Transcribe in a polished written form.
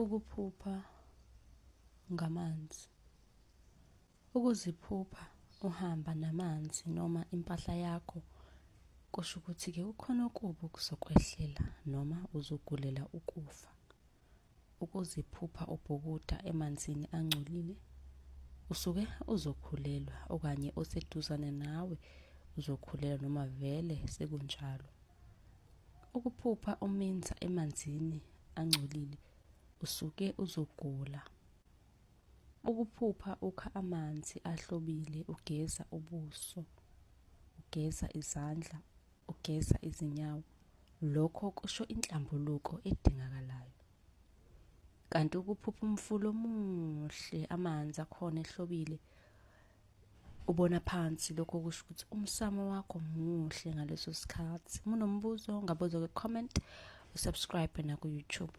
Ukuphupha ngamanzi. Ukuziphupha uhamba namanzi noma impahla yakho kusho ukuthi-ke kukhona okubi okuzokwehlela noma uzogulela ukufa. Ukuziphupha ubhukuda emanzini angcolile usuke uzokhulelwa okanye oseduzane nawe uzokhulelwa noma vele sekunjalo. Ukuphupha uminza emanzini angcolile usuke uzogula. Ukuphupha ukha amanzi ahlobile ugeza ubuso, ugeza izandla, ugeza izinyawo, lokho kusho inhlambuluko edingakalayo. Kanti ukuphupha umfula omuhle amanzi akhona ehlobile ubona phansi, lokho kusho ukuthi umsamo wakho muhle ngaleso sikhathi. Uma unombuzo ungabuza ku-comment, usubscribe na ku-YouTube.